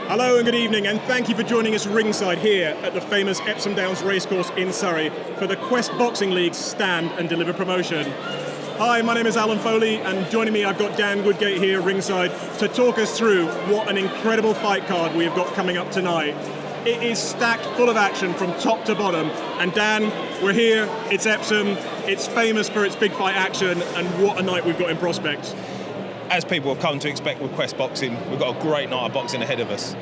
Hello and good evening, and thank you for joining us ringside here at the famous Epsom Downs Racecourse in Surrey for the Quest Boxing League's Stand and Deliver promotion. Hi, my name is Alan Foley, and joining me I've got Dan Woodgate here ringside to talk us through what an incredible fight card we have got coming up tonight. It is stacked full of action from top to bottom, and Dan, we're here, it's Epsom, it's famous for its big fight action, and what a night we've got in prospect. As people have come to expect with Quest Boxing, we've got a great night of boxing ahead of us.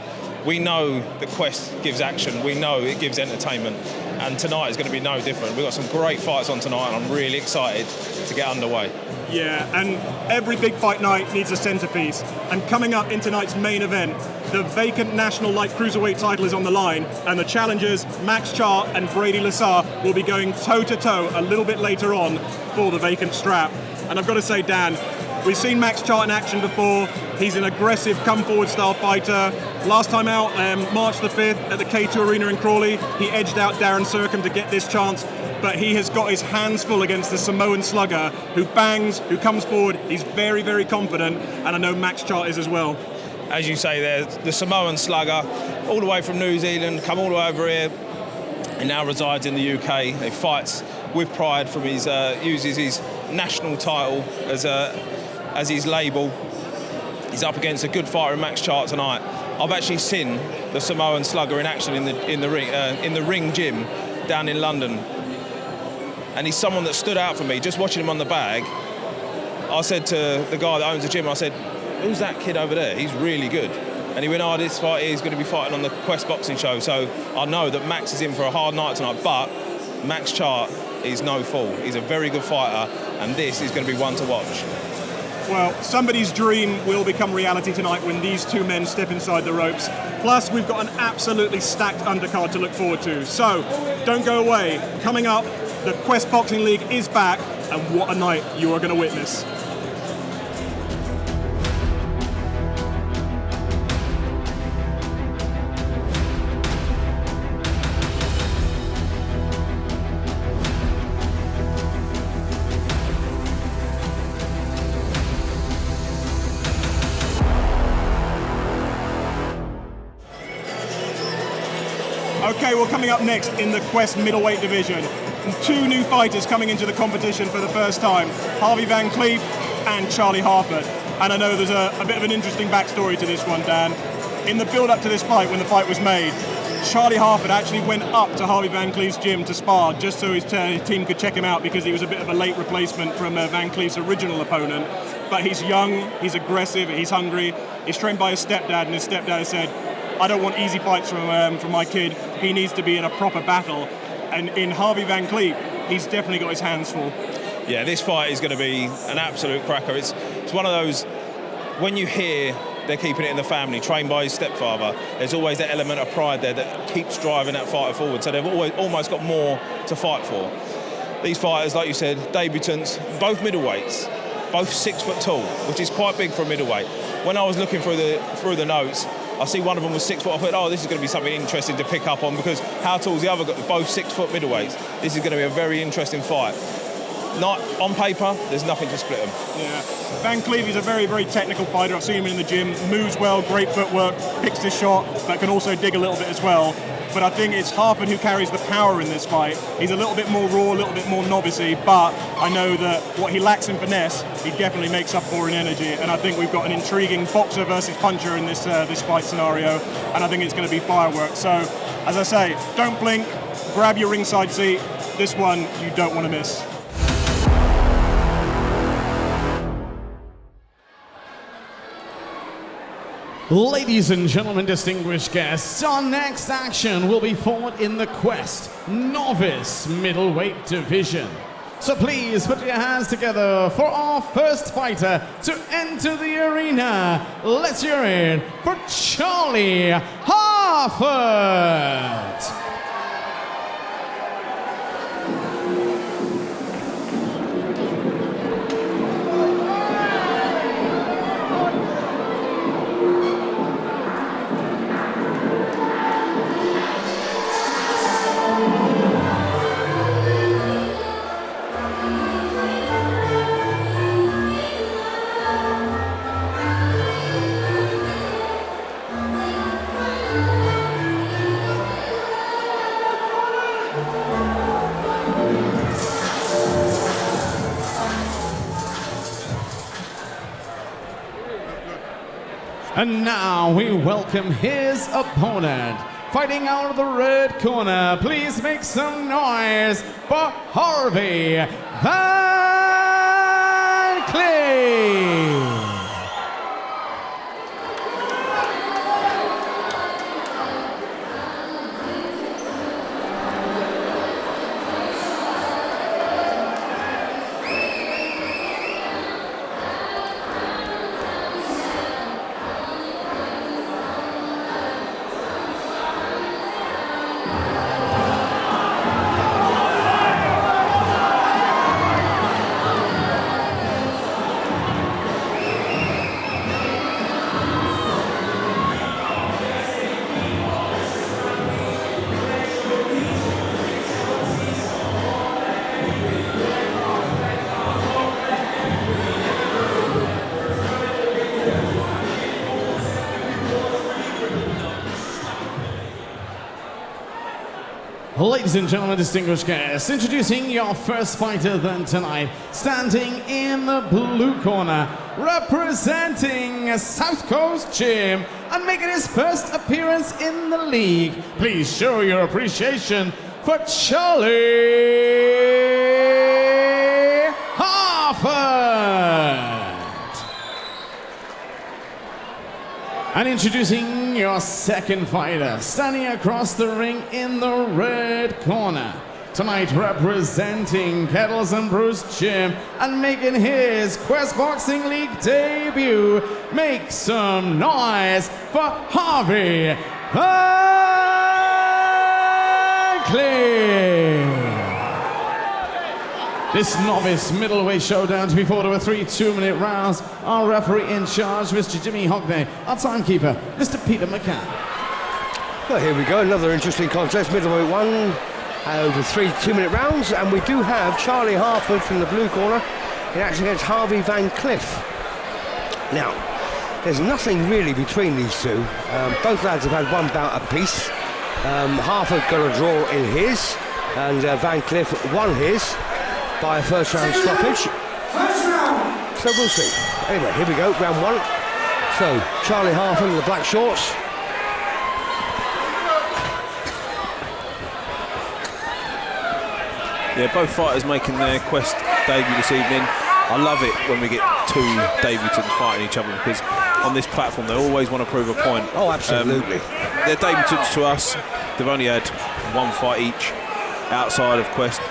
We know that Quest gives action, we know it gives entertainment, and tonight is going to be no different. We've got some great fights on tonight, and I'm really excited to get underway. Yeah, and every big fight night needs a centrepiece, and coming up in tonight's main event, the vacant National Light Cruiserweight title is on the line, and the challengers, Max Chart and Brady Lesa, will be going toe-to-toe a little bit later on for the vacant strap. And I've got to say, Dan, we've seen Max Chart in action before. He's an aggressive, come-forward style fighter. Last time out, March the 5th at the K2 Arena in Crawley, he edged out Darren Sercombe to get this chance, but he has got his hands full against the Samoan slugger who bangs, who comes forward. He's very, very confident, and I know Max Chart is as well. As you say there, the Samoan slugger, all the way from New Zealand, come all the way over here, and now resides in the UK. He fights with pride from his, uses his national title as his label. He's up against a good fighter in Max Chart tonight. I've actually seen the Samoan slugger in action in the ring gym down in London, and he's someone that stood out for me. Just watching him on the bag, I said to the guy that owns the gym, I said, "Who's that kid over there? He's really good." And he went, "Oh, this fight is going to be fighting on the Quest Boxing show." So I know that Max is in for a hard night tonight, but Max Chart is no fool. He's a very good fighter, and this is going to be one to watch. Well, somebody's dream will become reality tonight when these two men step inside the ropes. Plus, we've got an absolutely stacked undercard to look forward to. So, don't go away. Coming up, the Quest Boxing League is back, and what a night you are going to witness. Okay, well, coming up next in the Quest middleweight division, two new fighters coming into the competition for the first time, Harvey Van Cleef and Charlie Harford. And I know there's a bit of an interesting backstory to this one, Dan. In the build-up to this fight, when the fight was made, Charlie Harford actually went up to Harvey Van Cleef's gym to spar just so his team could check him out, because he was a bit of a late replacement from Van Cleef's original opponent. But he's young, he's aggressive, he's hungry, he's trained by his stepdad, and his stepdad said, "I don't want easy fights from my kid. He needs to be in a proper battle." And in Harvey Van Cleef, he's definitely got his hands full. Yeah, this fight is going to be an absolute cracker. It's one of those, when you hear they're keeping it in the family, trained by his stepfather, there's always that element of pride there that keeps driving that fighter forward. So they've almost got more to fight for. These fighters, like you said, debutants, both middleweights, both 6 foot tall, which is quite big for a middleweight. When I was looking through the notes, I see one of them was 6 foot. I thought, oh, this is going to be something interesting to pick up on, because how tall is the other guy? Both 6 foot middleweights. This is going to be a very interesting fight. Not on paper, there's nothing to split them. Yeah, Van Cleef is a very, very technical fighter. I've seen him in the gym, moves well, great footwork, picks his shot, but can also dig a little bit as well. But I think it's Harford who carries the power in this fight. He's a little bit more raw, a little bit more novice-y, but I know that what he lacks in finesse, he definitely makes up for in energy. And I think we've got an intriguing boxer versus puncher in this fight scenario, and I think it's going to be fireworks. So, as I say, don't blink, grab your ringside seat. This one you don't want to miss. Ladies and gentlemen, distinguished guests, our next action will be fought in the Quest Novice Middleweight Division. So please put your hands together for our first fighter to enter the arena. Let's hear it for Charlie Harford. And now we welcome his opponent. Fighting out of the red corner, please make some noise for Harvey Van Cleef. Ladies and gentlemen, distinguished guests, introducing your first fighter then tonight, standing in the blue corner, representing South Coast Gym and making his first appearance in the league. Please show your appreciation for Charlie Harford. And introducing your second fighter, standing across the ring in the red corner. Tonight representing Kettles and Bruce Gym and making his Quest Boxing League debut. Make some noise for Harvey Van Cleef. This novice middleweight showdown to be fought over 3 2-minute rounds. Our referee in charge, Mr. Jimmy Hogney. Our timekeeper, Mr. Peter McCann. Well, here we go, another interesting contest, middleweight one, over 3 2-minute rounds, and we do have Charlie Harford from the blue corner in action against Harvey Van Cleef. Now, there's nothing really between these two. Both lads have had one bout apiece. Harford got a draw in his, and Van Cleef won his by a first round stoppage. So we'll see. Anyway, here we go, round one. So, Charlie Harford in the black shorts. Yeah, both fighters making their Quest debut this evening. I love it when we get two debutants fighting each other, because on this platform they always want to prove a point. Oh, absolutely. They're debutants to us. They've only had one fight each outside of Quest.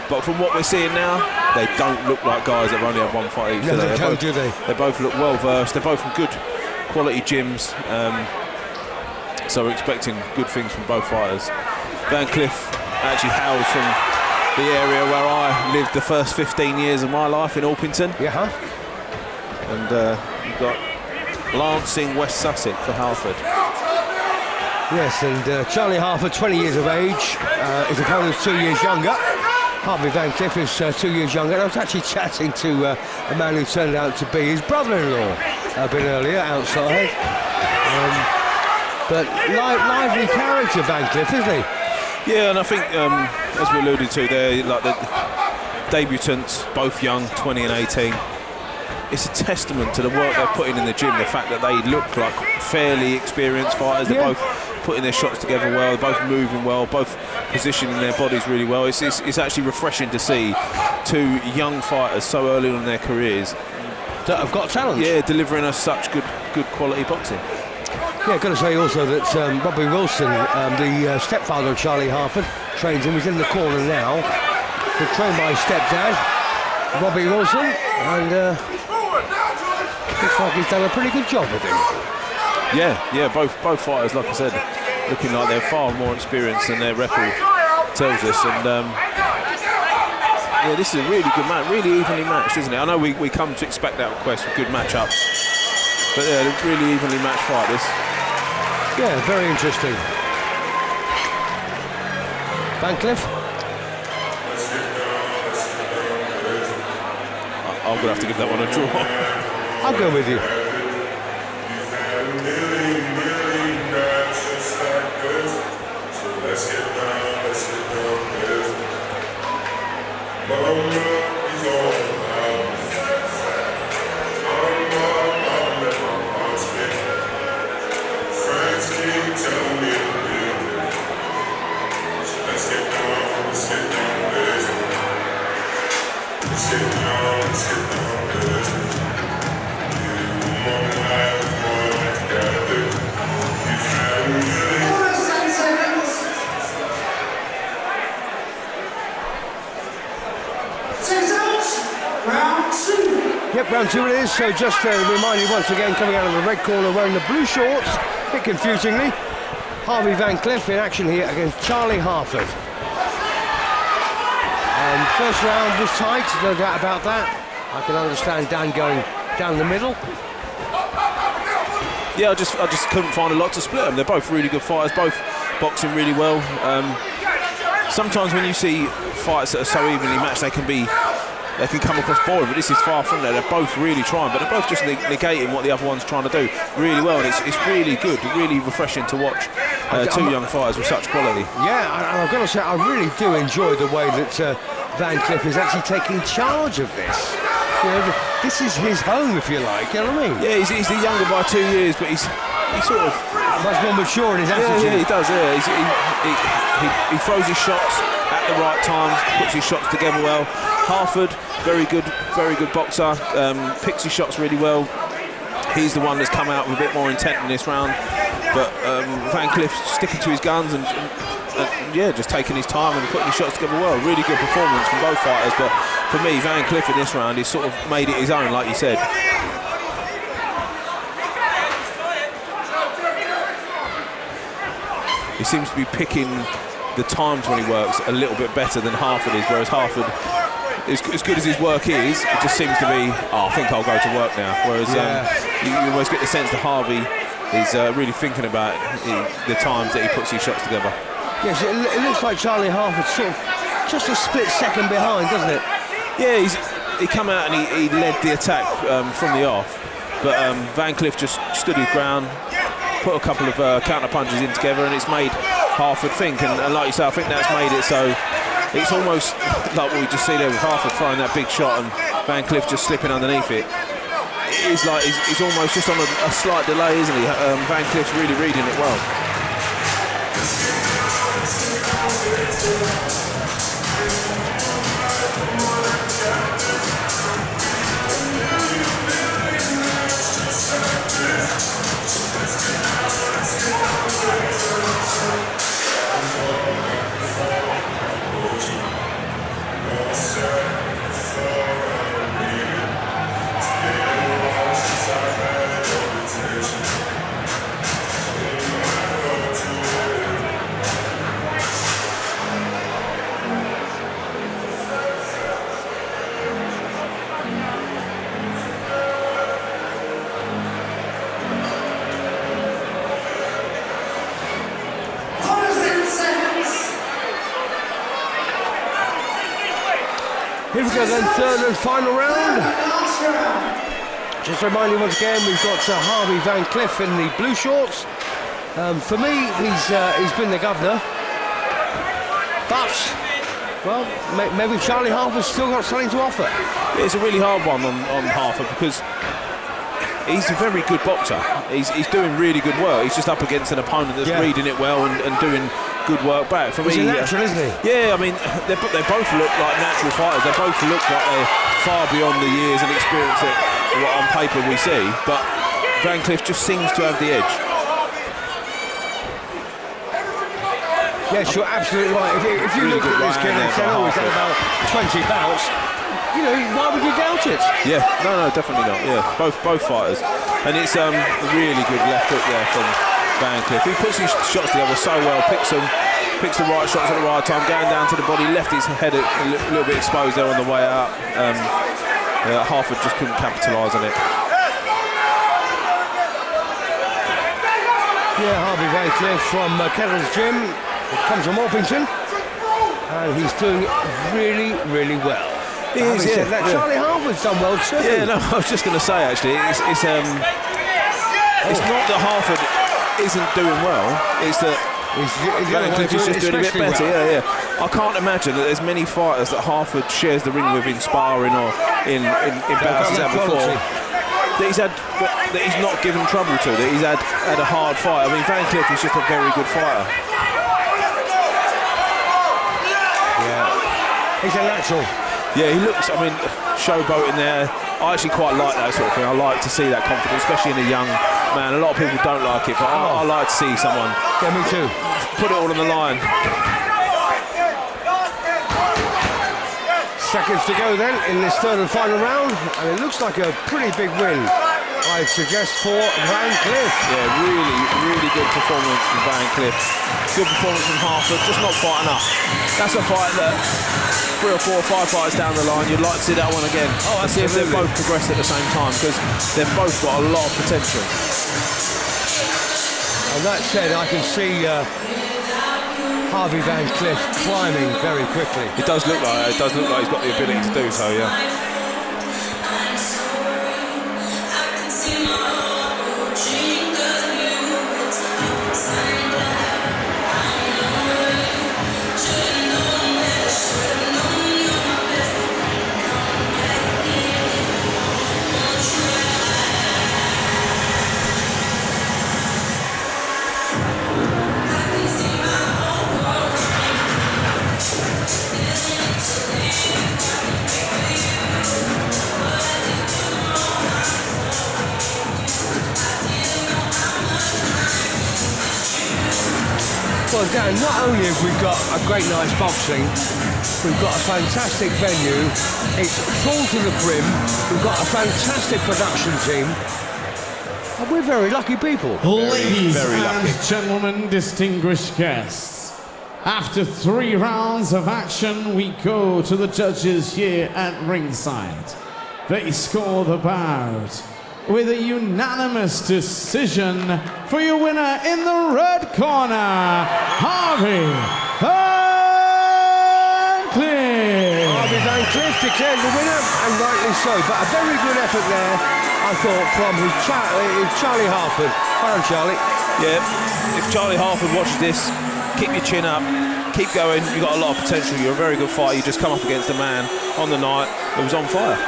But from what we're seeing now, they don't look like guys that have only had one fight each. No, they don't, do they? They both look well versed. They're both from good quality gyms. So we're expecting good things from both fighters. Van Cleef actually hails from the area where I lived the first 15 years of my life in Orpington. Yeah. And you've got Lancing, West Sussex for Harford. Yes, and Charlie Harford, 20 years of age. His opponent's 2 years younger. Harvey Van Cleef is 2 years younger. And I was actually chatting to a man who turned out to be his brother-in-law a bit earlier outside. But lively character, Van Cleef, isn't he? Yeah, and I think, as we alluded to, they're like the debutants, both young, 20 and 18. It's a testament to the work they're putting in the gym, the fact that they look like fairly experienced fighters. They're both putting their shots together well, they're both moving well, both positioning their bodies really well. It's actually refreshing to see two young fighters so early on in their careers that have got talent. Yeah, delivering us such good quality boxing. Yeah, I've got to say also that Robbie Wilson, the stepfather of Charlie Harford, trains him. He's in the corner now. He's trained by his stepdad, Robbie Wilson, and looks like he's done a pretty good job with him. Yeah, both fighters, like I said, looking like they're far more experienced than their record tells us. And yeah, this is a really good match, really evenly matched, isn't it? I know we come to expect that request with good matchups, but yeah, a really evenly matched fight, this. Yeah, very interesting. Van Cleef? I'm going to have to give that one a draw. I'll go with you. round 2 it is, so just to remind you once again, coming out of the red corner wearing the blue shorts, a bit confusingly, Harvey Van Cleef in action here against Charlie Harford. First round was tight, no doubt about that. I can understand Dan going down the middle. Yeah, I just couldn't find a lot to split them. They're both really good fighters, both boxing really well. Sometimes when you see fights that are so evenly matched, they can come across boring, but this is far from that. They're both really trying, but they're both just negating what the other one's trying to do really well, and it's really good, really refreshing to watch two young fighters with such quality. Yeah, and I've got to say, I really do enjoy the way that Van Cleef is actually taking charge of this. You know, this is his home, if you like, you know what I mean? Yeah, he's the younger by 2 years, but he's sort of much more mature in his attitude. Yeah, he does, yeah. He throws his shots at the right times, puts his shots together well. Harford, very good boxer, picks his shots really well. He's the one that's come out with a bit more intent in this round, but Van Cleef sticking to his guns and yeah, just taking his time and putting his shots together well. Really good performance from both fighters, but for me, Van Cleef in this round, he's sort of made it his own, like you said. He seems to be picking the times when he works a little bit better than Harford is, whereas Harford, as good as his work is, it just seems to be, I think I'll go to work now. Whereas you always get the sense that Harvey is really thinking about the times that he puts his shots together. Yes, it looks like Charlie Harford sort of just a split second behind, doesn't it? Yeah, he come out and he led the attack from the off, but Van Cleef just stood his ground, put a couple of counter punches in together, and it's made Harford think. And like you say, I think that's made it so it's almost like what we just see there with Harford throwing that big shot and Van Cleef just slipping underneath it. It's like he's almost just on a slight delay, isn't he? Van Cleef's really reading it well. Here we go then, third and final round. Just to remind you once again, we've got Harvey Van Cleef in the blue shorts. For me, he's been the governor. But, well, maybe Charlie Harford's still got something to offer. Yeah, it's a really hard one on Harford because he's a very good boxer. He's doing really good work. He's just up against an opponent that's reading it well and doing good work back. For me, he's natural, isn't he? Yeah, I mean, they both look like natural fighters. They both look like they're far beyond the years and experience that what on paper we see. But Van Cleef just seems to have the edge. Yes, you're absolutely right. If you look at this kid and say, oh, he's had about 20 bouts, you know, why would you doubt it? Yeah, no, definitely not. Yeah, both fighters, and it's a really good left hook there from Van Cleef. He puts his shots together so well, picks the right shots at the right time, going down to the body, left his head a little bit exposed there on the way out. Harford just couldn't capitalise on it. Yeah, Harvey Van Cleef from Kettle's Gym. It comes from Orpington, and he's doing it really, really well. He is, yeah. Charlie Harford's done well too. Yeah, no, I was just going to say actually, it's not that Harford isn't doing well. It's that Van Cleef is just doing a bit better. Well. Yeah. I can't imagine that there's many fighters that Harford shares the ring with in sparring or in bouts he's had before. That he's not given trouble to. That he's had a hard fight. I mean, Van Cleef is just a very good fighter. He's a natural. Yeah, he looks, I mean, showboating there. I actually quite like that sort of thing. I like to see that confidence, especially in a young man. A lot of people don't like it, but I like to see someone. Yeah, me too. Put it all on the line. seconds to go then in this third and final round, and it looks like a pretty big win, I'd suggest, for Van Cleef. Yeah, really good performance from Van Cleef. Good performance from Harford, just not quite enough. That's a fight that 3 or 4 or 5 fights down the line, you'd like to see that one again. Oh, see if they've both progressed at the same time, because they've both got a lot of potential. And that said, I can see Harvey Van Cleef climbing very quickly. It does look like he's got the ability to do so, yeah. Well, Dan, not only have we got a great night's boxing, we've got a fantastic venue, it's full to the brim, we've got a fantastic production team, and we're very lucky people. Ladies very and lucky. gentlemen, distinguished guests, after 3 rounds of action, we go to the judges here at ringside. They score the bout with a unanimous decision for your winner in the red corner, Harvey Van Cleef. Harvey Van Cleef declared the winner, and rightly so, but a very good effort there, I thought, from Charlie Harford. Well done, Charlie. Yeah, if Charlie Harford watches this, keep your chin up, keep going, you've got a lot of potential, you're a very good fighter, you just come up against a man on the night that was on fire.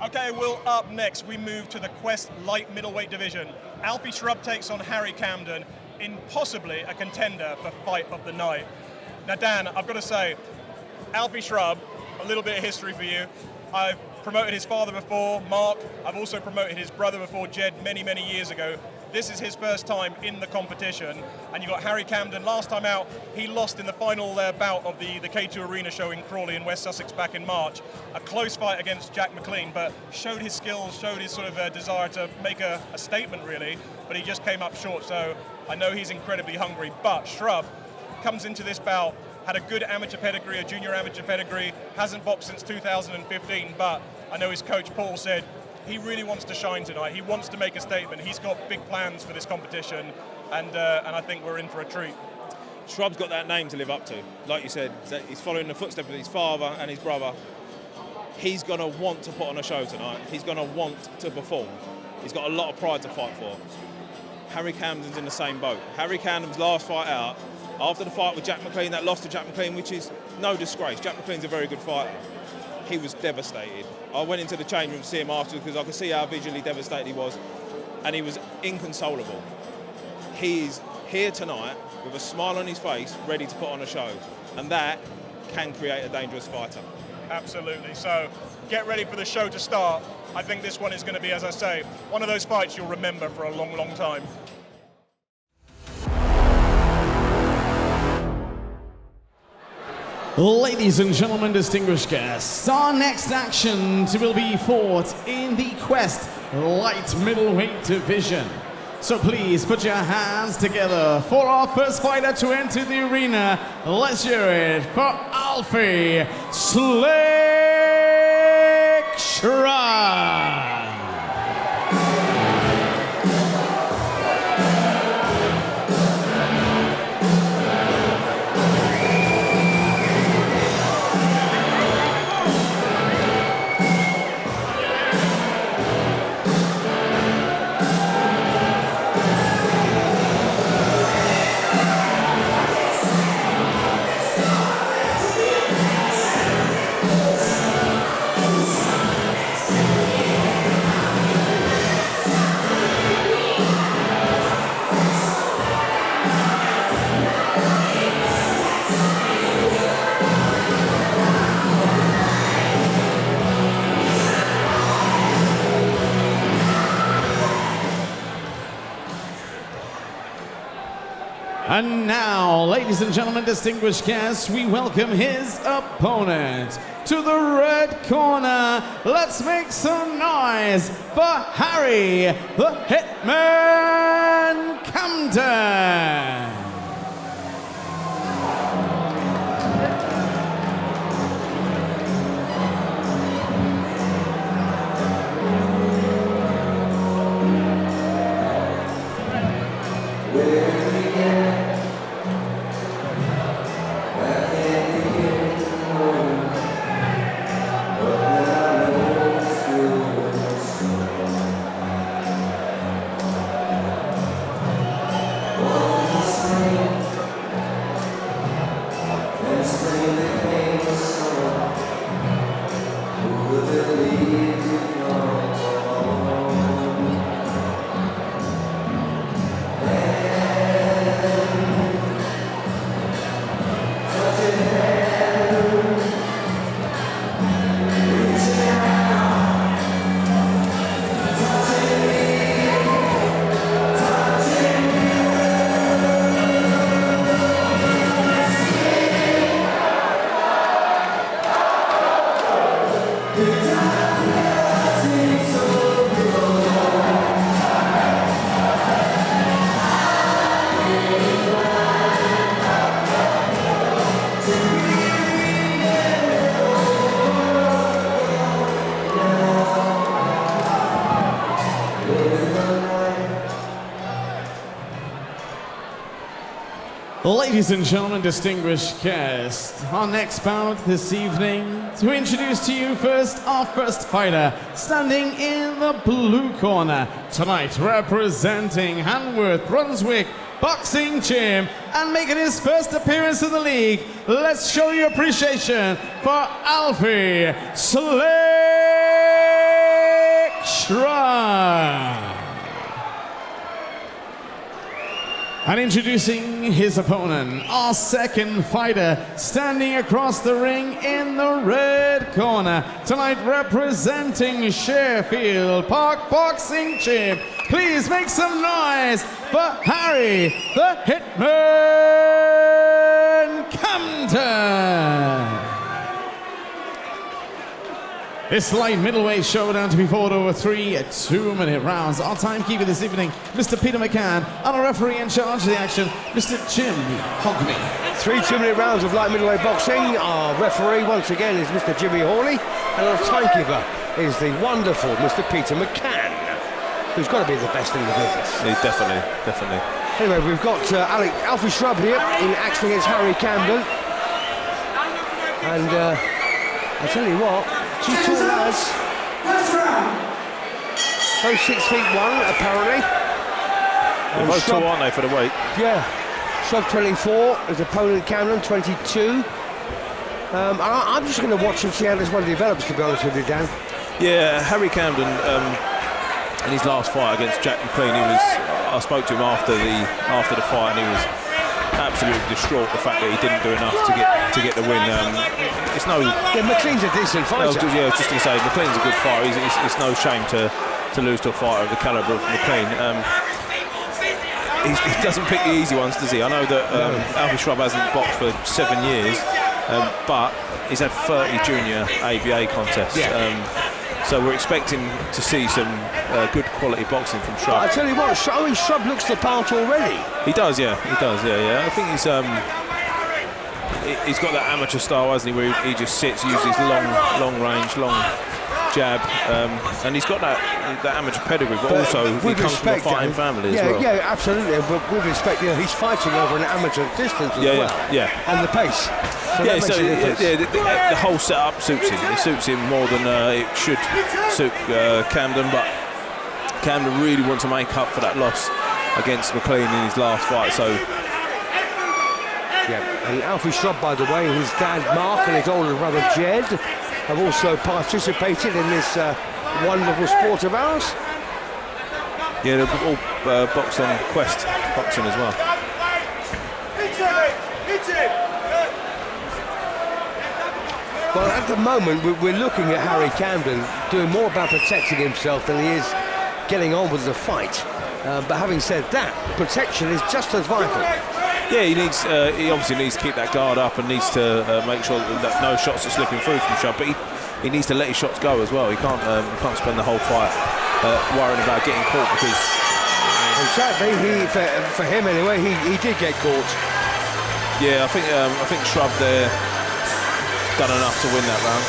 Okay, well, up next, we move to the Quest light middleweight division. Alfie Shrub takes on Harry Camden in possibly a contender for fight of the night. Now, Dan, I've got to say, Alfie Shrub, a little bit of history for you. I've promoted his father before, Mark. I've also promoted his brother before, Jed, many, many years ago. This is his first time in the competition. And you've got Harry Camden. Last time out, he lost in the final bout of the K2 Arena show in Crawley in West Sussex back in March. A close fight against Jack McLean, but showed his skills, showed his sort of desire to make a statement, really. But he just came up short, so I know he's incredibly hungry. But Shrub comes into this bout, had a good amateur pedigree, a junior amateur pedigree, hasn't boxed since 2015, but I know his coach Paul said he really wants to shine tonight. He wants to make a statement. He's got big plans for this competition, and I think we're in for a treat. Shrub's got that name to live up to. Like you said, he's following the footsteps of his father and his brother. He's going to want to put on a show tonight. He's going to want to perform. He's got a lot of pride to fight for. Harry Camden's in the same boat. Harry Camden's last fight out, after the fight with Jack McLean, that loss to Jack McLean, which is no disgrace. Jack McLean's a very good fighter. He was devastated. I went into the change room to see him afterwards because I could see how visually devastated he was, and he was inconsolable. He's here tonight with a smile on his face, ready to put on a show, and that can create a dangerous fighter. Absolutely. So get ready for the show to start. I think this one is going to be, as I say, one of those fights you'll remember for a long, long time. Ladies and gentlemen, distinguished guests, our next action will be fought in the Quest light middleweight division. So please put your hands together for our first fighter to enter the arena. Let's hear it for Alfie Slick Shrub. And now, ladies and gentlemen, distinguished guests, we welcome his opponent. To the red corner, let's make some noise for Harry, the Hitman Camden. Ladies and gentlemen, distinguished guests, our next bout this evening, to introduce to you first our first fighter, standing in the blue corner, tonight representing Hanworth, Brunswick Boxing Gym, and making his first appearance in the league. Let's show you appreciation for Alfie Slick Shrub. And introducing his opponent, our second fighter, standing across the ring in the red corner, tonight representing Sheffield Park Boxing Gym. Please make some noise for Harry, the Hitman Camden. This light middleweight showdown to be fought over 3 2-minute rounds. Our timekeeper this evening, Mr. Peter McCann, and our referee in charge of the action, Mr. Jim Hogney. 3 2-minute rounds of light middleweight boxing. Our referee once again is Mr. Jimmy Hawley, and our timekeeper is the wonderful Mr. Peter McCann, who's got to be the best in the business. Yeah, definitely. Anyway, we've got Alfie Shrub here in action against Harry Camden, and I tell you what, two tall lads, both 6'1", apparently. They're both tall, aren't they, for the weight? Yeah, Shrub 24, his opponent Camden 22. I'm just going to watch and see how this one develops, to be honest with you, Dan. Yeah, Harry Camden, in his last fight against Jack McLean, I spoke to him after the fight, and he was absolutely distraught the fact that he didn't do enough to get the win. It's no. Yeah, McLean's a decent fighter. Yeah, I was just going to say, McLean's a good fighter. It's no shame to lose to a fighter of the calibre of McLean. He doesn't pick the easy ones, does he? I know that Alfie Shrub hasn't boxed for 7 years, but he's had 30 junior ABA contests. Yeah. So we're expecting to see some good quality boxing from Shrub. I tell you what, Shrub looks the part already. He does, yeah. I think he's got that amateur style, hasn't he, where he just sits, uses long range, long jab, and he's got that amateur pedigree, but also he comes from a fighting family as well. Yeah, absolutely. But with respect, he's fighting over an amateur distance as well. Yeah. And the pace. So the whole setup suits him. It suits him more than it should suit Camden, but Camden really wants to make up for that loss against McLean in his last fight. So. Yeah, and Alfie Shrub, by the way, his dad Mark and his older brother Jed have also participated in this wonderful sport of ours. Yeah, they've all boxed on Quest boxing as well. Well, at the moment, we're looking at Harry Camden doing more about protecting himself than he is getting on with the fight. But having said that, protection is just as vital. Yeah, he obviously needs to keep that guard up and needs to make sure that no shots are slipping through from Shrub. But he needs to let his shots go as well. He can't spend the whole fight worrying about getting caught, because sadly, for him anyway, he did get caught. Yeah, I think Shrub there done enough to win that round.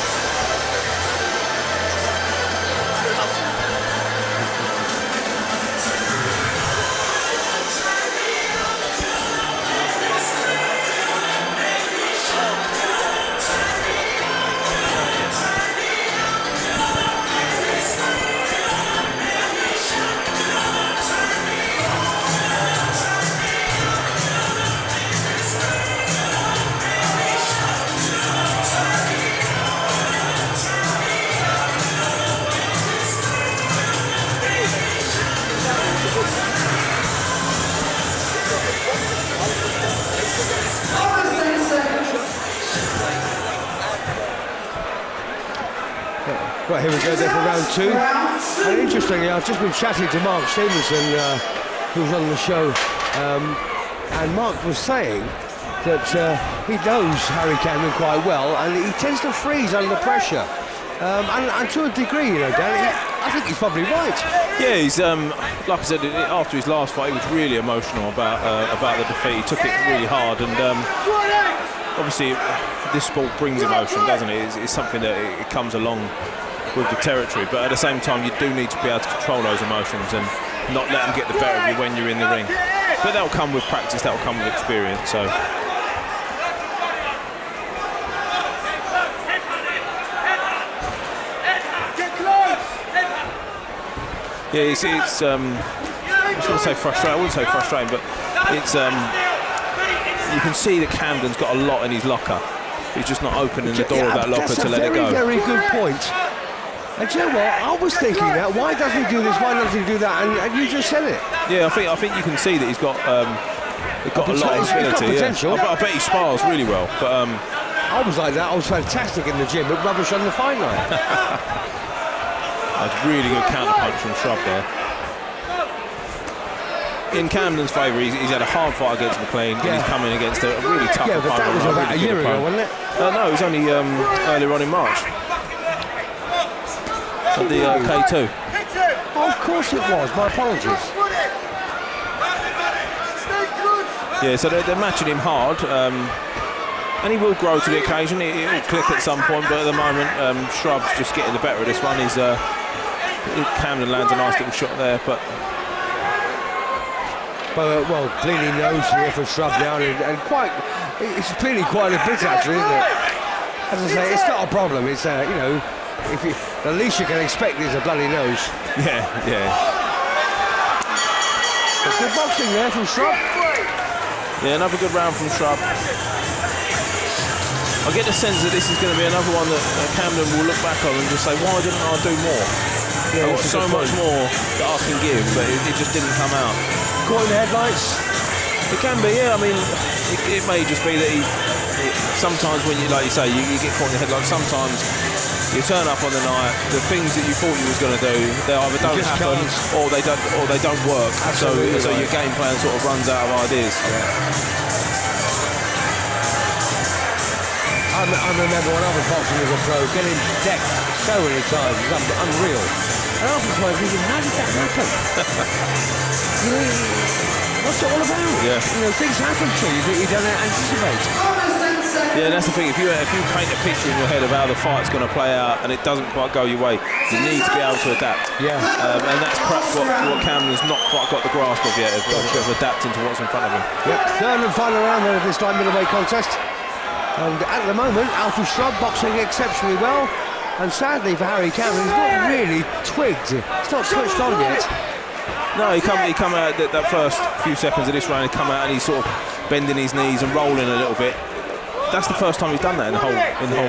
Right, here we go there for round 2. And interestingly, I've just been chatting to Mark Stevenson, who's on the show, and Mark was saying that he knows Harry Camden quite well, and he tends to freeze under pressure. And to a degree, you know, Dan, I think he's probably right. Yeah, he's like I said, after his last fight, he was really emotional about the defeat. He took it really hard, and obviously this sport brings emotion, doesn't it? It's something that it comes along with the territory, but at the same time, you do need to be able to control those emotions and not let them get the better of you when you're in the ring. But that'll come with practice, that'll come with experience. So. Yeah, it's I was going to say frustrating. I wouldn't say frustrating, but it's you can see that Camden's got a lot in his locker. He's just not opening the door of that locker to let it go. That's a very, very good point. And you know what? I was thinking that. Why doesn't he do this? Why doesn't he do that? And you just said it. Yeah, I think you can see that he's got a lot of ability. Potential. Yeah. I bet he spars really well. But I was like that. I was fantastic in the gym, but rubbish on the fight line. That's really good counter punch from Shrub there. In Camden's favour, he's had a hard fight against McLean, and he's coming against a really tough opponent. But that was about a year ago, wasn't it? No, it was only earlier on in March. At the K2. Oh, of course it was. My apologies. Yeah, so they're matching him hard, and he will grow to the occasion. It will click at some point, but at the moment, Shrub's just getting the better of this one. Camden lands a nice little shot there, but well, bleeding nose here for Shrub now, and it's bleeding quite a bit actually, isn't it? As I say, it's not a problem. It's you know. The least you can expect is a bloody nose. Yeah. It's good boxing there from Shrub. Yeah, another good round from Shrub. I get the sense that this is going to be another one that Camden will look back on and just say, why didn't I do more? Yeah, I've got so much more that I can give, but it just didn't come out. Caught in the headlights? It can be, yeah. I mean, it may just be that sometimes when you, like you say, you get caught in the headlights, sometimes you turn up on the night, the things that you thought you was going to do, they either don't happen or they don't work. So your game plan sort of runs out of ideas. I remember when I was boxing as a pro, getting decked so many times, it was unreal. And after I was thinking, how did that happen? You know, what's it all about? Yeah. You know, things happen to you that you don't anticipate. Yeah, that's the thing. If you paint a picture in your head of how the fight's going to play out and it doesn't quite go your way, you need to be able to adapt. Yeah. And that's perhaps what Camden's not quite got the grasp of yet, of adapting to what's in front of him. Yep, third and final round of this light middleweight contest. And at the moment, Alfie Shrub boxing exceptionally well. And sadly for Harry Camden, he's not really twigged. He's not switched on yet. No, he come out that first few seconds of this round. He come out and he's sort of bending his knees and rolling a little bit. That's the first time he's done that in the whole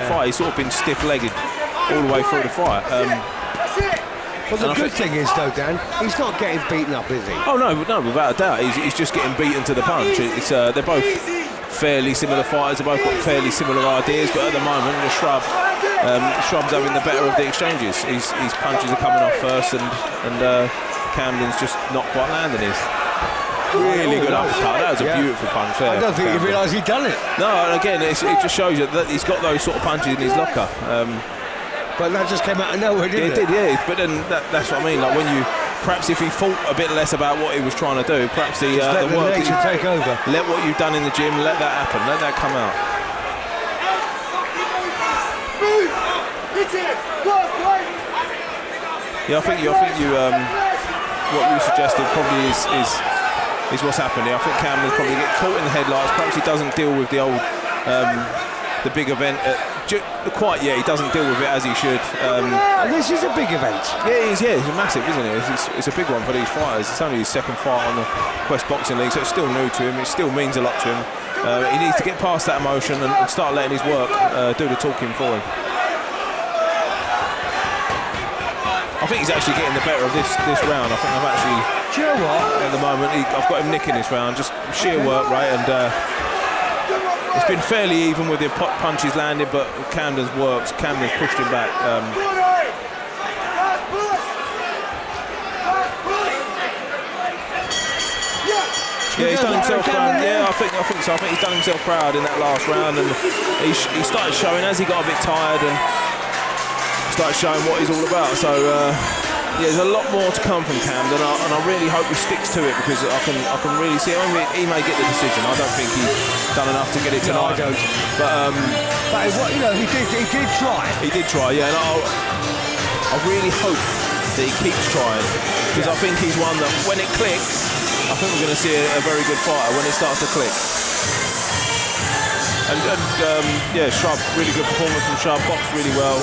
fight. He's sort of been stiff-legged all the way through the fight. Well, the good thing is, though, Dan, he's not getting beaten up, is he? Oh no, without a doubt. He's just getting beaten to the punch. They're both fairly similar fighters. They've both got fairly similar ideas, but at the moment, Shrub's having the better of the exchanges. His punches are coming off first, and Camden's just not quite landing his. Really good uppercut. That was a beautiful punch there. I don't think he realised he'd done it. No, and again, it just shows you that he's got those sort of punches in his locker. But that just came out of nowhere, didn't it? It did, yeah. But then that's what I mean. Like when you, perhaps if he thought a bit less about what he was trying to do, perhaps the work legs take over. Let what you've done in the gym, let that happen, let that come out. Yeah, I think you what you suggested probably is what's happened here. I think Camden's probably get caught in the headlights. Perhaps he doesn't deal with the old the big event quite yet. He doesn't deal with it as he should. And this is a big event. Yeah, it's massive, isn't it? It's a big one for these fighters. It's only his second fight on the Quest Boxing League, so it's still new to him. It still means a lot to him. He needs to get past that emotion and start letting his work do the talking for him. I think he's actually getting the better of this round. I think I've actually, do you know what? At the moment, I've got him nicking this round, just sheer work rate, and it's been fairly even with the punches landed, but Camden's pushed him back. Yeah, he's done himself proud. Yeah, I think so. I think he's done himself proud in that last round, and he started showing as he got a bit tired and started showing what he's all about. So yeah, there's a lot more to come from Camden, and I really hope he sticks to it, because I can really see. I mean, he may get the decision. I don't think he's done enough to get it tonight. No, I don't. But you know, he did try. He did try. Yeah, and I really hope that he keeps trying, because I think he's one that when it clicks, I think we're going to see a very good fighter when it starts to click. And yeah, Shrub, really good performance from Shrub, boxed really well.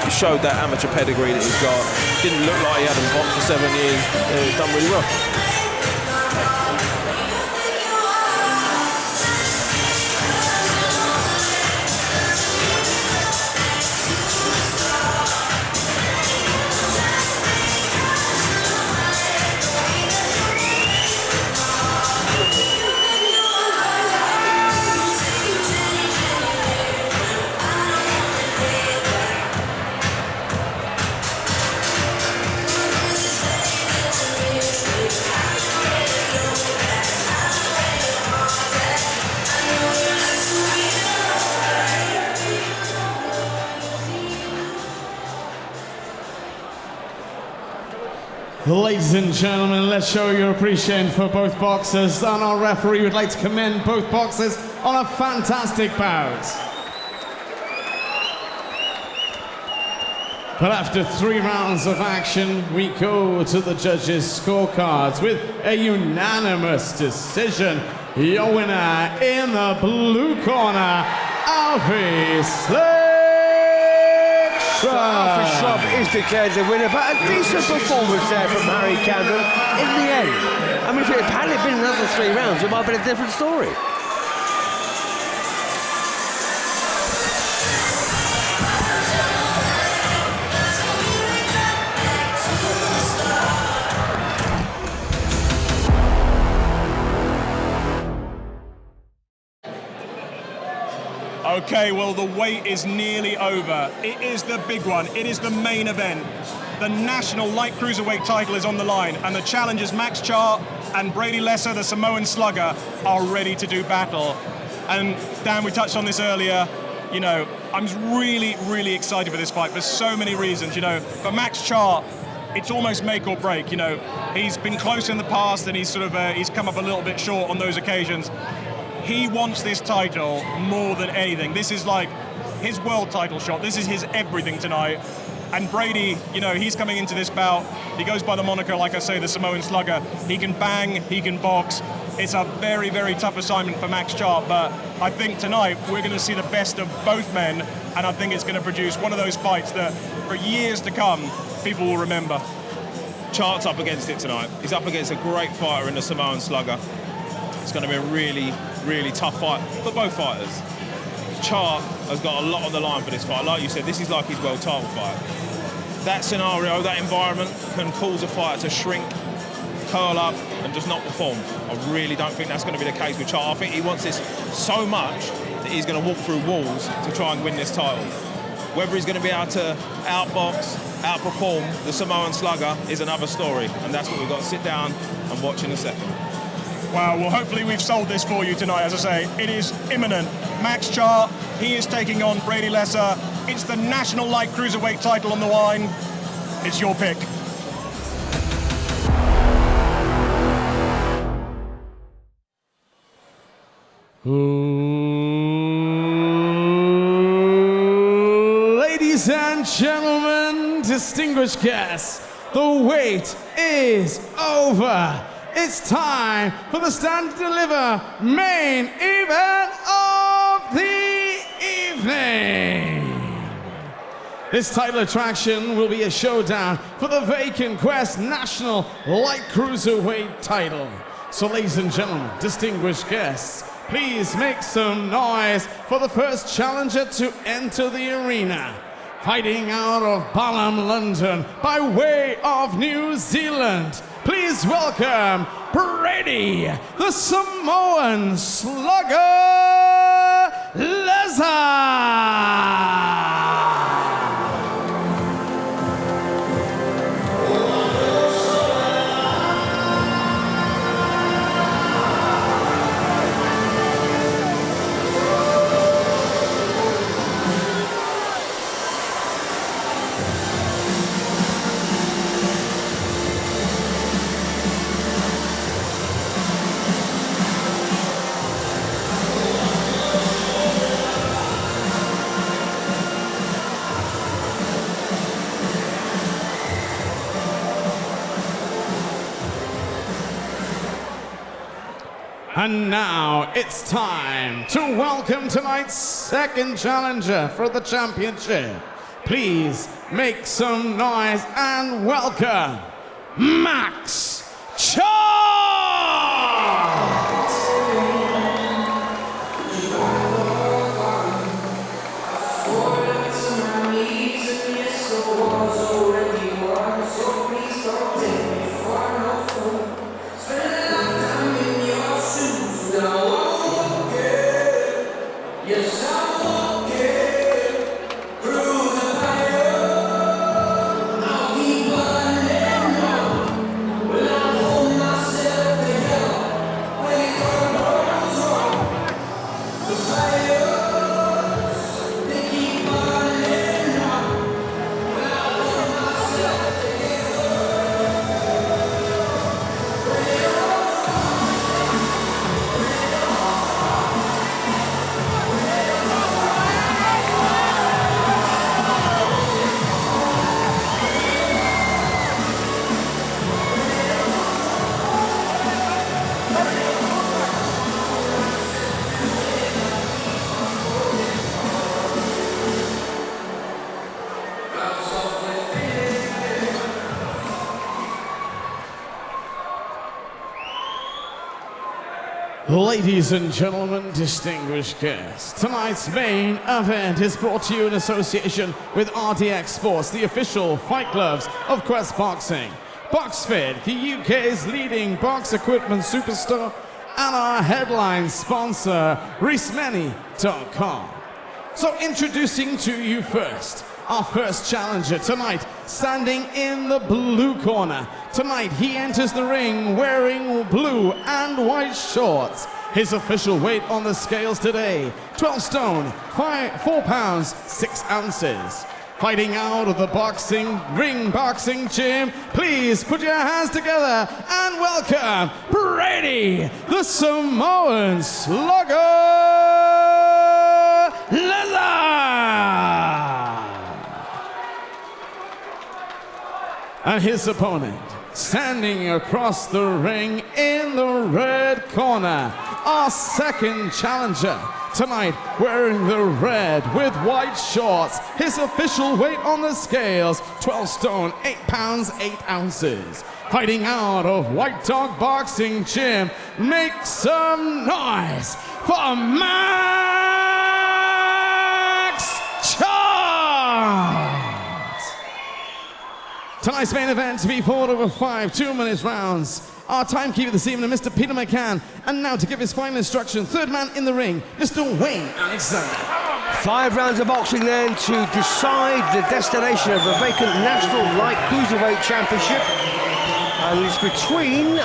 He showed that amateur pedigree that he's got. Didn't look like he hadn't boxed for 7 years. He's done really well. Ladies and gentlemen, let's show your appreciation for both boxers, and our referee would like to commend both boxers on a fantastic bout. But after 3 rounds of action, we go to the judges' scorecards with a unanimous decision. Your winner in the blue corner, Alfie Shrub is declared the winner, but a decent performance there from Harry Camden in the end. I mean, if it had been another 3 rounds, it might have been a different story. Okay, well, the wait is nearly over. It is the big one. It is the main event. The national light cruiserweight title is on the line, and the challengers Max Chart and Brady Lesa, the Samoan slugger, are ready to do battle. And Dan, we touched on this earlier. You know, I'm really, really excited for this fight for so many reasons. You know, for Max Chart, it's almost make or break. You know, he's been close in the past, and he's come up a little bit short on those occasions. He wants this title more than anything. This is like his world title shot. This is his everything tonight. And Brady, you know, he's coming into this bout. He goes by the moniker, like I say, the Samoan slugger. He can bang, he can box. It's a very, very tough assignment for Max Chart, but I think tonight we're going to see the best of both men, and I think it's going to produce one of those fights that for years to come, people will remember. Chart's up against it tonight. He's up against a great fighter in the Samoan slugger. It's going to be a really, really tough fight for both fighters. Chart has got a lot on the line for this fight. Like you said, this is like his world title fight. That scenario, that environment can cause a fighter to shrink, curl up, and just not perform. I really don't think that's going to be the case with Chart. I think he wants this so much that he's going to walk through walls to try and win this title. Whether he's going to be able to outbox, outperform the Samoan slugger is another story, and that's what we've got to sit down and watch in a second. Wow, well, hopefully we've sold this for you tonight. As I say, it is imminent. Max Char, he is taking on Brady Lesa. It's the National Light Cruiserweight title on the line. It's your pick. Ladies and gentlemen, distinguished guests, the wait is over. It's time for the Stand to Deliver main event of the evening. This title attraction will be a showdown for the vacant Quest National Light Cruiserweight title. So ladies and gentlemen, distinguished guests, please make some noise for the first challenger to enter the arena. Fighting out of Balham, London, by way of New Zealand, please welcome Brady, the Samoan Slugger Lesa. And now it's time to welcome tonight's second challenger for the championship. Please make some noise and welcome Max Char! Ladies and gentlemen, distinguished guests, tonight's main event is brought to you in association with RDX Sports, the official fight gloves of Quest Boxing, BoxFit, the UK's leading box equipment superstore, and our headline sponsor, ReeseMany.com. So introducing to you first, our first challenger tonight, standing in the blue corner. Tonight, he enters the ring wearing blue and white shorts. His official weight on the scales today, 12 stone, 4 pounds, 6 ounces. Fighting out of the boxing gym, please put your hands together and welcome Brady, the Samoan Slugger Lesa! And his opponent, standing across the ring in the red corner, our second challenger, tonight wearing the red with white shorts, his official weight on the scales, 12 stone, 8 pounds, 8 ounces. Fighting out of White Dog Boxing Gym, make some noise for Max Char! Tonight's main event to be fought over 5 2-minute rounds. Our timekeeper this evening, Mr. Peter McCann. And now to give his final instruction, third man in the ring, Mr. Wayne Alexander. 5 rounds of boxing then to decide the destination of the vacant National Light Cruiserweight Championship. And it's between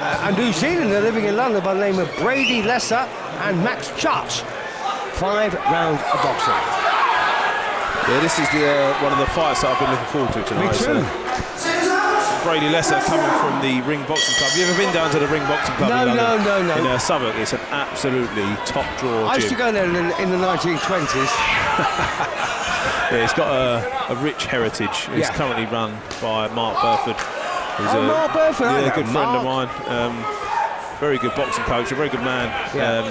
a New Zealander living in London by the name of Brady, Lesa and Max Chart. 5 rounds of boxing. Yeah, this is one of the fights that I've been looking forward to tonight. Me too. Brady Lesa coming from the Ring Boxing Club. Have you ever been down to the Ring Boxing Club in London? No. In Southwark, it's an absolutely top draw I used gym. to go there in the 1920s. Yeah, it's got a rich heritage. It's currently run by Mark Burford. Who's Mark Burford, a good friend of mine. Very good boxing coach, a very good man. Yeah.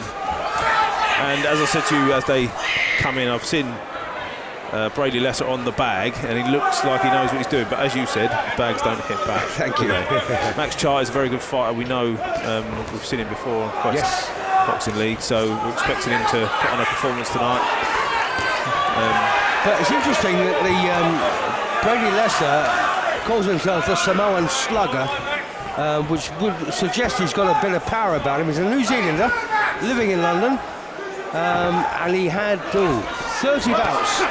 And as I said to you, as they come in, I've seen Brady Lesa on the bag, and he looks like he knows what he's doing. But as you said, bags don't hit back. Thank you. Max Chart is a very good fighter. We know, we've seen him before in Quest Boxing League, so we're expecting him to put on a performance tonight. But it's interesting that the Brady Lesa calls himself the Samoan Slugger, which would suggest he's got a bit of power about him. He's a New Zealander living in London, and he had 30 bouts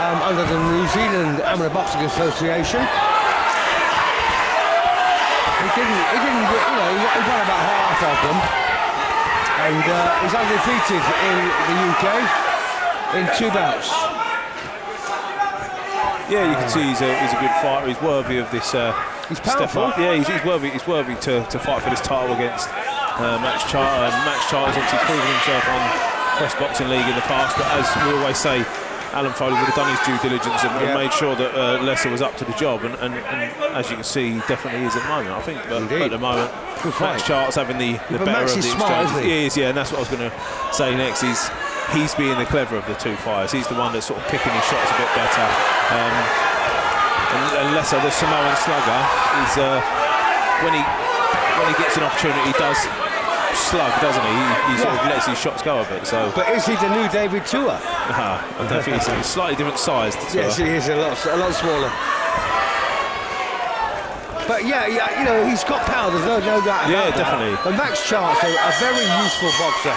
under the New Zealand Amateur Boxing Association. He didn't, he won about half of them, and he's undefeated in the UK in 2 bouts. Yeah, you can see he's a good fighter. He's worthy of this He's step powerful. up. Yeah, he's worthy. He's worthy to fight for this title against Max Charter. And Max Charter's obviously proven himself on Quest Boxing League in the past. But as we always say, Alan Foley would have done his due diligence and made sure that Lesa was up to the job. And as you can see, he definitely is at the moment. I think at the moment, Max Charter's having the better Max of the is smart, exchange. isn't he? He is, yeah, and that's what I was going to say next. He's being the clever of the two fighters. He's the one that's sort of picking his shots a bit better. And Lesa, the Samoan Slugger, is when he gets an opportunity, he does slug, doesn't he? He sort of lets his shots go a bit. So, But is he the new David Tua? I don't think he's a slightly different size. Yes, he is a lot smaller. But he's got power. There's no doubt about that. Definitely. But Max Chart's a very useful boxer.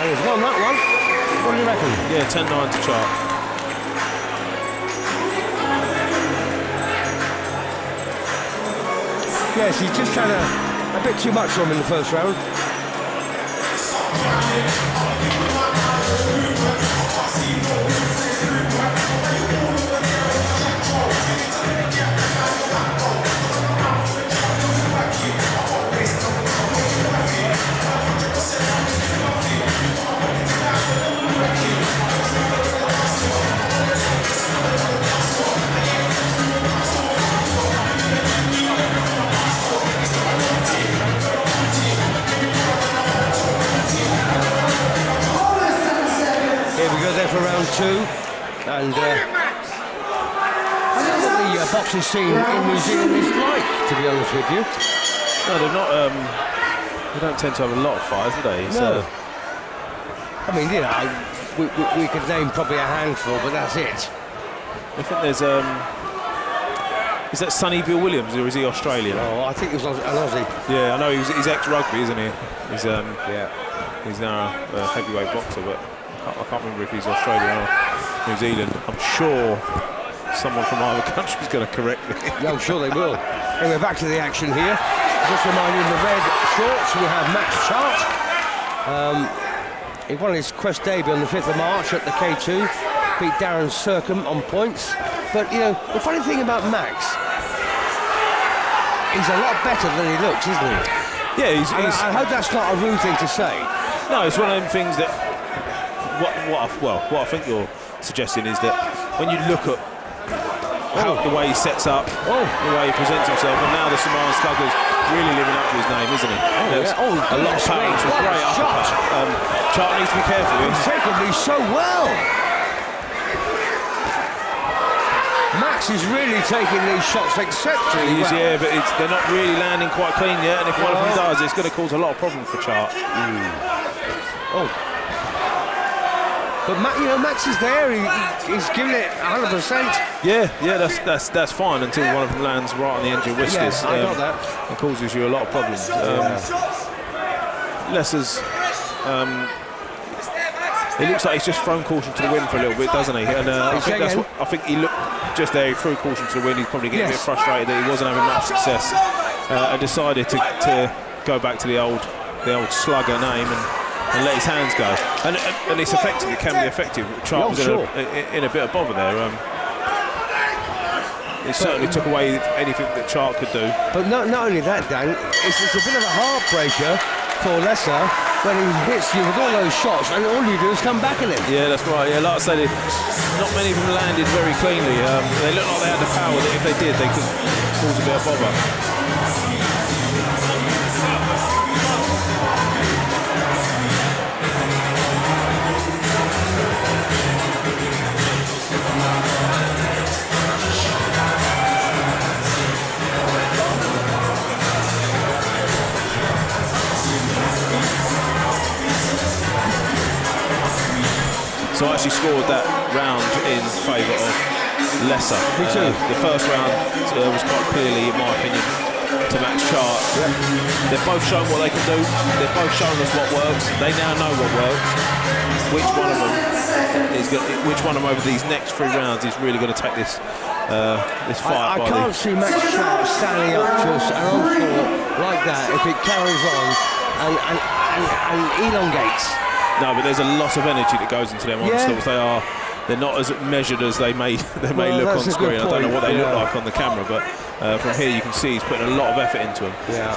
And he's won that one. What do you reckon? Yeah, 10-9 to Chart. Yes, he's just had a bit too much from him in the first round. For round 2, and I don't know what the boxing scene in New Zealand is like, to be honest with you. No, they're not. They don't tend to have a lot of fighters, do they? No. I mean, we could name probably a handful, but that's it. I think there's is that Sonny Bill Williams, or is he Australian? Oh, I think he was an Aussie. Yeah, I know he's ex-rugby, isn't he? He's he's now a heavyweight boxer, but I can't remember if he's Australian or New Zealand. I'm sure someone from either country is going to correct me. Yeah, I'm sure they will. Anyway, back to the action here. Just reminding you, in the red shorts, we have Max Chart. He won his Quest debut on the 5th of March at the K2. Beat Darren Circum on points. But, the funny thing about Max, he's a lot better than he looks, isn't he? Yeah, I hope that's not a rude thing to say. No, it's one of them things that what I think you're suggesting is that when you look at the way he sets up, the way he presents himself, and now the Samoan Slugger's really living up to his name, isn't he? A lot of power, great uppercut. Chart needs to be careful. He's taken these so well. Max is really taking these shots exceptionally well. Yeah, but they're not really landing quite clean yet, and if one of them does, it's going to cause a lot of problems for Chart. But Max is there. He's giving it 100%. Yeah, that's fine until one of them lands right on the edge of whiskers. Yeah, I got that. It causes you a lot of problems. Lesa's It looks like he's just thrown caution to the wind for a little bit, doesn't he? And I think he looked just there. He threw caution to the wind. He's probably getting a bit frustrated that he wasn't having much success, and decided to go back to the old slugger name and let his hands go. And it's effective. It can be effective. Charles was in a bit of bother there. It certainly took away anything that Chart could do. But not only that, Dan, it's a bit of a heartbreaker for Lesa when he hits you with all those shots and all you do is come back in it. Yeah, that's right. Yeah, like I said, not many of them landed very cleanly. They looked like they had the power that if they did, they could cause a bit of bother. So I actually scored that round in favour of Lesa. Me too. The first round was quite clearly, in my opinion, to Max Chart. Yeah. They've both shown what they can do. They've both shown us what works. They now know what works. Which one of them over these next 3 rounds is really going to take this fight? I can't see Max Chart standing up just an onslaught like that if it carries on and elongates. No, but there's a lot of energy that goes into them onslaughts. They're not as measured as they may look on screen. I don't know what they look like on the camera, but from here you can see he's putting a lot of effort into them. Yeah.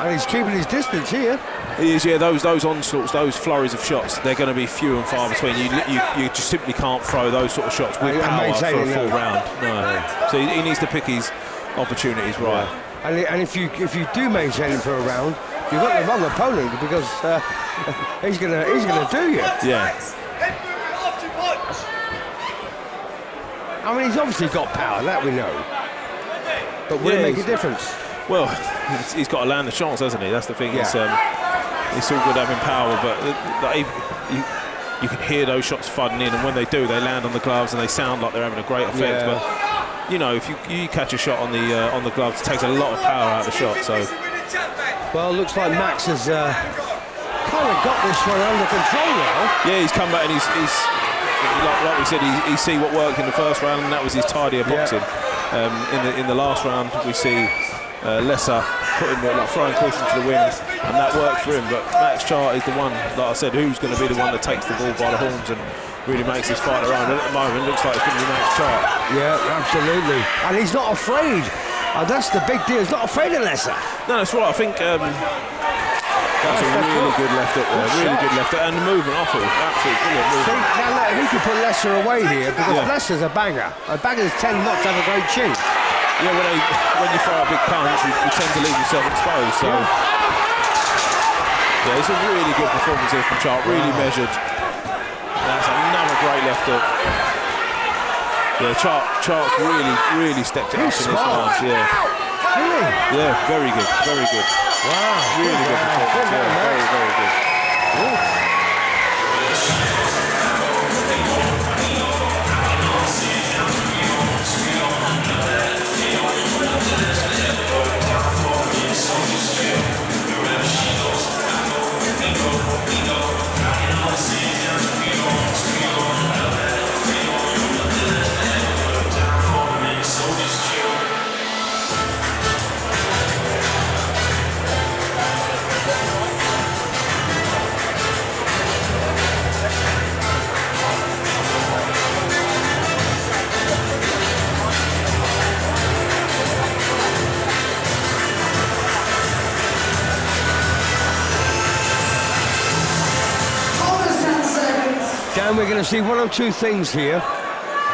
And he's keeping his distance here. He is, yeah. Those onslaughts, those flurries of shots, they're going to be few and far between. You just simply can't throw those sort of shots with power for a full round. No. So he needs to pick his opportunities right. And if you do maintain him for a round, you've got the wrong opponent because he's gonna do you. Yeah. I mean, he's obviously got power, that we know. But will it make a difference? Well, he's got to land the shots, hasn't he? That's the thing. It's all good having power, but you can hear those shots flooding in, and when they do, they land on the gloves and they sound like they're having a great effect. Yeah. But you know, if you catch a shot on the gloves, it takes a lot of power out of the shot. So. Well, looks like Max has kind of got this one under control now. Yeah, he's come back and he's like we said, he see what worked in the first round, and that was his tidier boxing. In the last round, we see Lesa throwing caution to the wind, and that worked for him. But Max Chart is the one, like I said, who's going to be the one that takes the bull by the horns and really makes this fight around. And at the moment, it looks like it's going to be Max Chart. Yeah, absolutely. And he's not afraid. That's the big deal. He's not afraid of Lesa. No, that's right. I think that's a really good left hook there. Really good left hook. And the movement off it was absolutely brilliant movement. See, now if he could put Lesa away here, because Lesa's a banger. Bangers tend not to have a great chin. Yeah, when you throw a big punch, you tend to leave yourself exposed. So yeah, it's a really good performance here from Chart. Really measured. That's another great left hook. Yeah, Chart's really stepped it up in this match. Yeah. Really? Yeah, very good, very good. Wow. Really good performance. Yeah, very, very good. Dan, we're going to see one or two things here.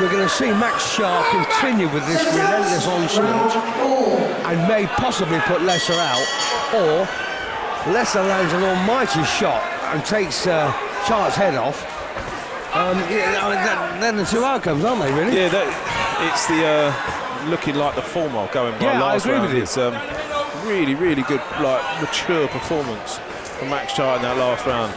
We're going to see Max Chart continue with this relentless onslaught and may possibly put Lesa out, or Lesa lands an almighty shot and takes Chart's head off. Then the two outcomes, aren't they, really? Yeah, it's the looking like the former going by last round. I agree with you. It's really, really good, mature performance from Max Chart in that last round.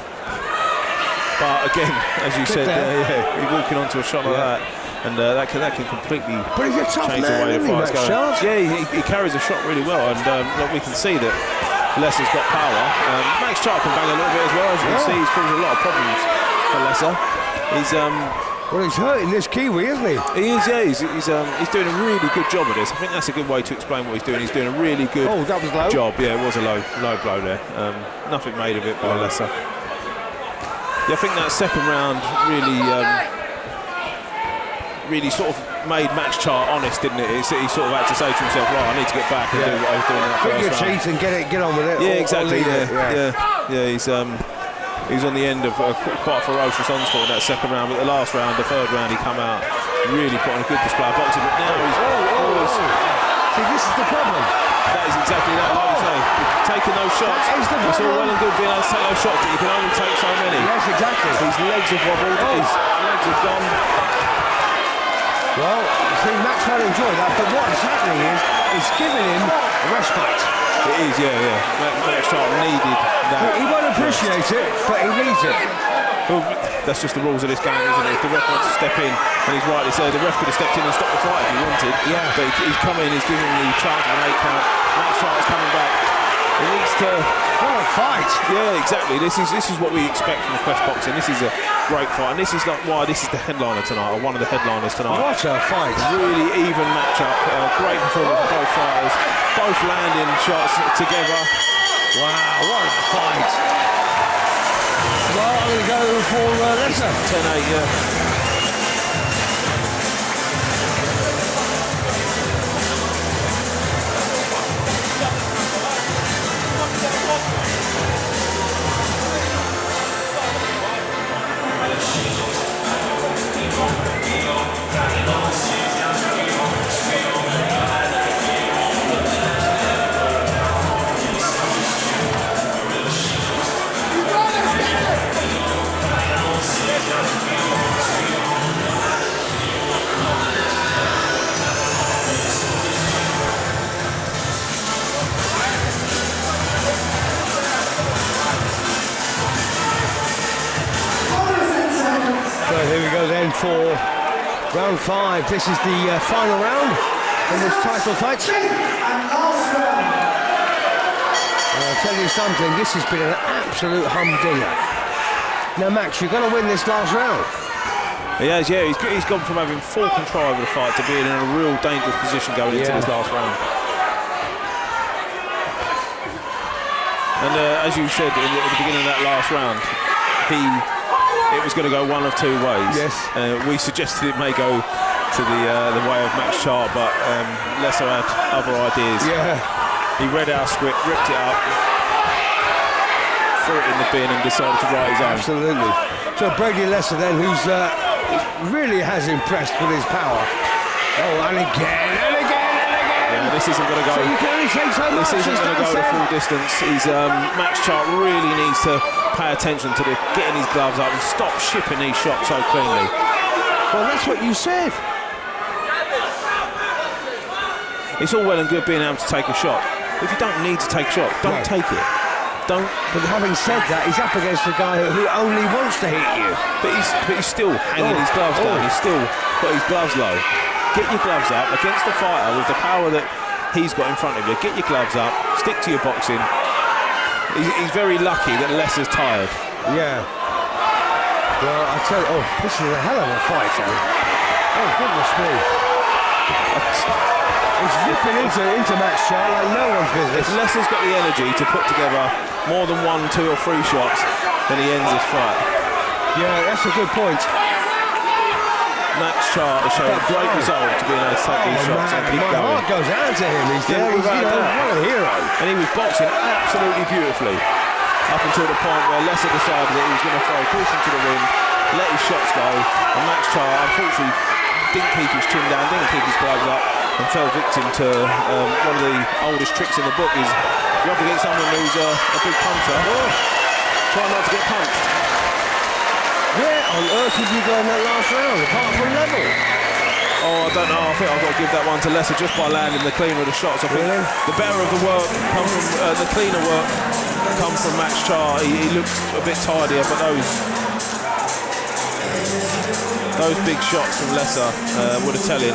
But again, as you said, you're walking onto a shot like that, and that can completely but he's a tough change man, the way the fight's Max going. Chart? Yeah, he carries a shot really well, and we can see that Lesa's got power. Max Charr can bang a little bit as well, as you can see. He's causing a lot of problems for Lesa. Well, he's hurting this Kiwi, isn't he? He is, yeah. He's doing a really good job of this. I think that's a good way to explain what he's doing. He's doing a really good that was low. job. Yeah, it was a low blow there. Nothing made of it by Lesa. Yeah, I think that second round really sort of made Max Charr honest, didn't it? He sort of had to say to himself, right, I need to get back and do what I was doing in that Put your first round. teeth and get on with it. Yeah, exactly. Yeah. He's on the end of quite a ferocious onslaught in that second round, but the last round, the third round, he come out really put on a good display of boxing. But now he's See, this is the problem. That is exactly that, like you say. Taking those shots, it's all well and good being able to take those shots, but you can only take so many. Yes, exactly. His legs have wobbled, his legs have gone. Well, see, Max might enjoy that, but what's happening is it's giving him a respite. It is, yeah. Max Charr needed that. He won't appreciate it, but he needs it. Well, that's just the rules of this game, isn't it? If the ref wants to step in, and he's rightly so, the ref could have stepped in and stopped the fight if he wanted. Yeah. But he's come in, he's giving the chance of an 8 count. Max Charr's coming back. He needs to... What a fight! Yeah, exactly. This is what we expect from the Quest boxing. This is a great fight, and this is why this is the headliner tonight, or one of the headliners tonight. What a fight! Really even match-up. Great performance from both fighters. Both landing shots together. Wow, what a fight! Well, I'm going to go for Lesa. 10-8, yeah. Here we go then for round 5. This is the final round in this title fight. And I'll tell you something, this has been an absolute humdinger. Now Max, you're going to win this last round. He has, yeah. He's gone from having full control over the fight to being in a real dangerous position going into this last round. And as you said at the beginning of that last round, it was going to go one of two ways. Yes. We suggested it may go to the way of Max Charr, but Lesa had other ideas. Yeah. He read our script, ripped it up, threw it in the bin and decided to write his own. Absolutely. So Brady Lesa then, who's really has impressed with his power. Oh, and again. Yeah, this isn't going to go. So you can only take so much. This isn't going to go the full distance. Max Charr really needs to pay attention to getting his gloves up and stop shipping these shots so cleanly. Well, that's what you said. It's all well and good being able to take a shot. If you don't need to take a shot, don't take it. Don't. But having said that, he's up against a guy who only wants to hit you. But he's still hanging his gloves down. He's still got his gloves low. Get your gloves up against the fighter with the power that he's got in front of you. Get your gloves up. Stick to your boxing. He's very lucky that Lesa's tired. Yeah. Well, I tell you, this is a hell of a fight, though. Oh, goodness me. He's ripping into Max Charr like no one's business. If Lesa's got the energy to put together more than 1, 2 or 3 shots, then he ends this fight. Yeah, that's a good point. Max Charr has shown great resolve to being able to take these shots and keep my going. heart goes out to him. He's what a hero. And he was boxing absolutely beautifully up until the point where Lesa decided that he was going to throw caution to the wind, let his shots go, and Max Charr unfortunately didn't keep his chin down, didn't keep his gloves up, and fell victim to one of the oldest tricks in the book is if you're up against someone who's a big puncher, try not to get punched. Where on earth did you go in that last round, apart from level? Oh, I don't know. I think I've got to give that one to Lesa just by landing the cleaner of the shots. I think the better of the work come from the cleaner work come from Max Charr. He looks a bit tidier, but those big shots from Lesa would have tell him.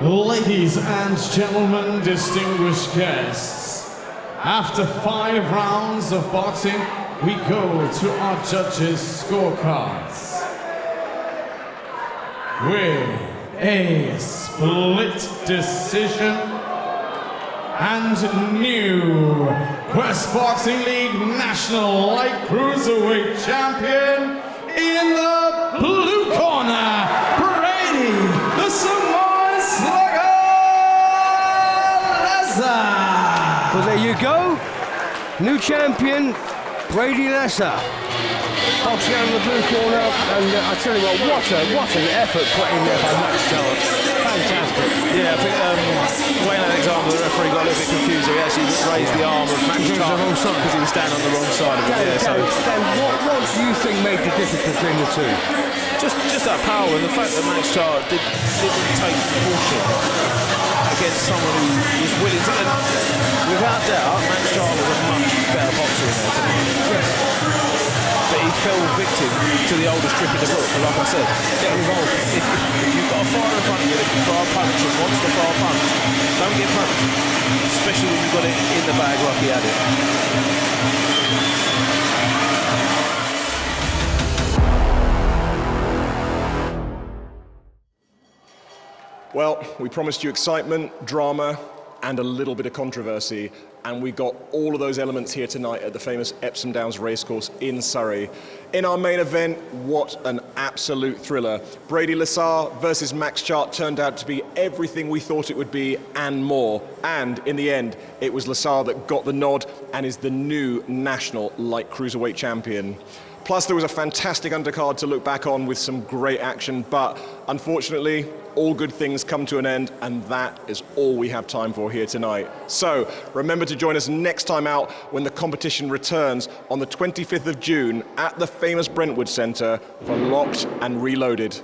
Ladies and gentlemen, distinguished guests, after 5 rounds of boxing, we go to our judges' scorecards. With a split decision and new Quest Boxing League National Light Cruiserweight Champion in the blue corner, Brady, the Samoan Slugger Lesa. Well, there you go. New champion, Brady Lesa. Boxing out in the blue corner, and I tell you what an effort put in there by Max Charles. Fantastic. Yeah, I think Wayne Alexander, the referee, got a little bit confused. He actually raised the arm of Max Charles because he was standing on the wrong side of it. Dan, what do you think made the difference between the two? Just that power and the fact that Max Charles didn't take caution against someone who was willing to. And without doubt, Max Charles was a much better boxer in there tonight. But he fell victim to the oldest trick in the book. And like I said, get involved. If you've got a fighter in front of you that can throw a punch and wants to throw a punch, don't get punched. Especially when you've got it in the bag like he had it. Well, we promised you excitement, drama, and a little bit of controversy, and we got all of those elements here tonight at the famous Epsom Downs Racecourse in Surrey. In our main event, what an absolute thriller. Brady Lesa versus Max Chart turned out to be everything we thought it would be and more. And in the end, it was Lesa that got the nod and is the new national light cruiserweight champion. Plus, there was a fantastic undercard to look back on with some great action, but unfortunately, all good things come to an end, and that is all we have time for here tonight. So, remember to join us next time out when the competition returns on the 25th of June at the famous Brentwood Centre for Locked and Reloaded.